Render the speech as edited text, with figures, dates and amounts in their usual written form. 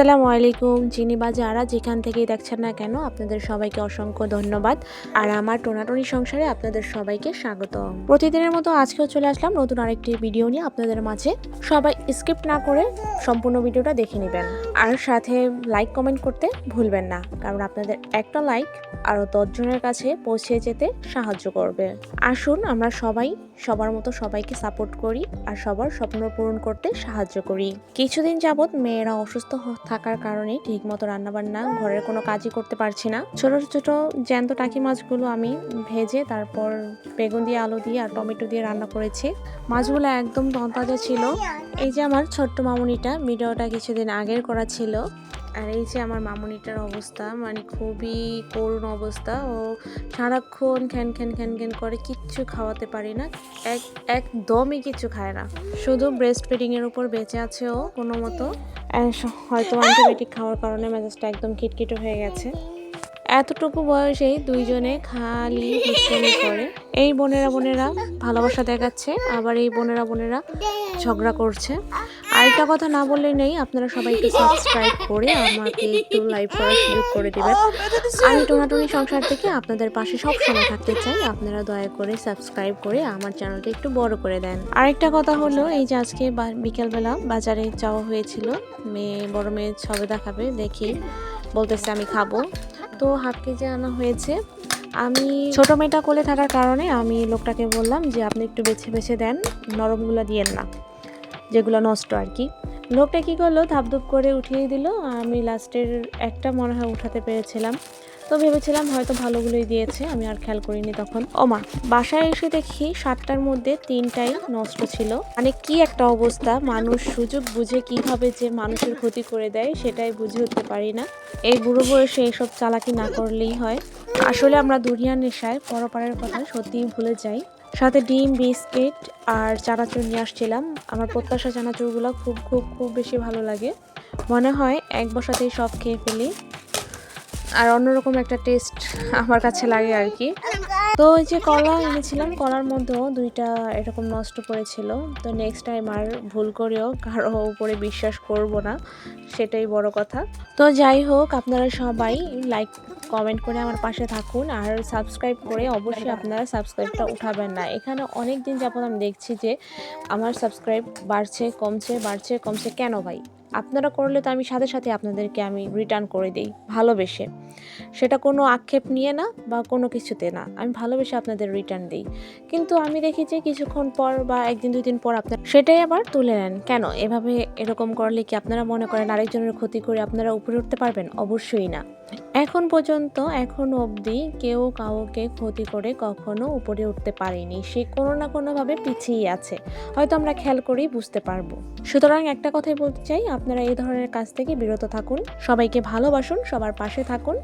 আসসালামু আলাইকুম চিনি বা যারা যেখান থেকেই দেখছেন না কেন আপনাদের সবাইকে অসংখ্য ধন্যবাদ। আর আমার টোনাটনি সংসারে আপনাদের সবাইকে স্বাগত। প্রতিদিনের মতো আজকেও চলে আসলাম নতুন আরেকটি ভিডিও নিয়ে আপনাদের মাঝে। সবাই স্কিপ না করে সম্পূর্ণ ভিডিওটা দেখে নেবেন, আর সাথে লাইক কমেন্ট করতে ভুলবেন না, কারণ আপনাদের একটা লাইক আরও 10 জনের কাছে পৌঁছে যেতে সাহায্য করবে। আসুন আমরা সবাই সবার মতো সবাইকে সাপোর্ট করি আর সবার স্বপ্ন পূরণ করতে সাহায্য করি। কিছুদিন যাবৎ মেয়েরা অসুস্থ থাকার কারণে ঠিকমতো রান্নাবান্না ঘরের কোনো কাজই করতে পারছি না। ছোট ছোট জ্যান্ত টাকি মাছগুলো আমি ভেজে তারপর বেগুন দিয়ে আলু দিয়ে আর টমেটো দিয়ে রান্না করেছি। মাছগুলো একদম তরতাজা ছিল। এই যে আমার ছোট্ট মামুনিটা, ভিডিওটা কিছুদিন আগের করা ছিল। আর এই যে আমার মামুনিটার অবস্থা, মানে খুবই করুণ অবস্থা। ও সারাক্ষণ খ্যান খ্যান খ্যান খ্যান করে, কিচ্ছু খাওয়াতে পারি না, একদমই কিছু খায় না, শুধু ব্রেস্ট ফিডিংয়ের উপর বেঁচে আছে ও কোনো মতো। হয়তো অ্যান্টিবায়োটিক খাওয়ার কারণে মেজাজটা একদম খিটখিটে হয়ে গেছে। এতটুকু বয়সেই দুইজনে খালি দুষ্টামি করে। এই বোনেরা ভালোবাসা দেখাচ্ছে, আবার এই বোনেরা ঝগড়া করছে। আরেকটা কথা না বললেই নেই, আপনারা সবাই একটু সাবস্ক্রাইব করে আমাকে একটু লাইভ করার সুযোগ করে দিবেন। আমি টোনাটনি সংসার থেকে আপনাদের পাশে সব সময় থাকতে চাই। আপনারা দয়া করে সাবস্ক্রাইব করে আমার চ্যানেলটা একটু বড় করে দেন। আরেকটা কথা হলো, এই যে আজকে বিকেলবেলা বাজারে যাওয়া হয়েছিল, বড় মেয়ে ছবেদা খাবে দেখি বলতেছে আমি খাবো, তো হাফ কেজি আনা হয়েছে। আমি ছোট মেয়েটা কোলে থাকার কারণে আমি লোকটাকে বললাম যে আপনি একটু বেছে বেছে দেন, নরমগুলো দিয়েন না, যেগুলো নষ্ট আর কি। লোকটা কী করলো, ধাপধুপ করে উঠিয়ে দিল। আমি লাস্টের একটা মনে হয় উঠাতে পেরেছিলাম, তো ভেবেছিলাম হয়তো ভালোগুলোই দিয়েছে, আমি আর খেয়াল করিনি তখন। ওমা, বাসায় এসে দেখি 7টার মধ্যে 3টাই নষ্ট ছিল। মানে কি একটা অবস্থা, মানুষ সুযোগ বুঝে কিভাবে যে মানুষের ক্ষতি করে দেয় সেটাই বুঝে উঠতে পারি না। এই বুড়ো বয়সে এইসব চালাকি না করলেই হয়। আসলে আমরা দুনিয়ার নেশায় পরপারের কথা সত্যিই ভুলে যাই। সাথে ডিম, বিস্কিট আর চানাচুর নিয়ে আসছিলাম। আমার প্রত্যাশা চানাচুরগুলো খুব খুব খুব বেশি ভালো লাগে, মনে হয় এক বসাতেই সব খেয়ে ফেলি, আর অন্যরকম একটা টেস্ট আমার কাছে লাগে আর কি। তো ওই যে কলা এনেছিলাম, কলার মধ্যেও 2টা এরকম নষ্ট করেছিল। তো নেক্সট টাইম আর ভুল করেও কারো উপরে বিশ্বাস করব না, সেটাই বড় কথা। তো যাই হোক, আপনারা সবাই লাইক কমেন্ট করে আমার পাশে থাকুন, আর সাবস্ক্রাইব করে অবশ্যই আপনারা সাবস্ক্রাইবটা উঠাবেন না। এখানে অনেক দিন যাবত আমি দেখছি যে আমার সাবস্ক্রাইব বাড়ছে কমছে, বাড়ছে কমছে, কেন ভাই? আপনারা করলে তো আমি সাথে সাথে আপনাদেরকে আমি রিটার্ন করে দিই ভালোবেসে, সেটা কোনো আক্ষেপ নিয়ে না বা কোনো কিছুতে না, আমি ভালোবেসে আপনাদের রিটার্ন দিই। কিন্তু আমি দেখি যে কিছুক্ষণ পর বা একদিন 2 দিন পর আপনারা সেটাই আবার তুলে নেন। কেন এভাবে এরকম করলে কি আপনারা মনে করেন আরেকজনের ক্ষতি করে আপনারা উপরে উঠতে পারবেন? অবশ্যই না। এখন পর্যন্ত এখনো অবধি কেউ কাউকে ক্ষতি করে কখনো উপরে উঠতে পারেনি, সে কোনো না কোনোভাবে পিছিয়ে আছে, হয়তো আমরা খেয়াল করেই বুঝতে পারবো। সুতরাং একটা কথাই বলতে চাই, আপনারা এই ধরনের কাজ থেকে বিরত থাকুন, সবাইকে ভালোবাসুন, সবার পাশে থাকুন।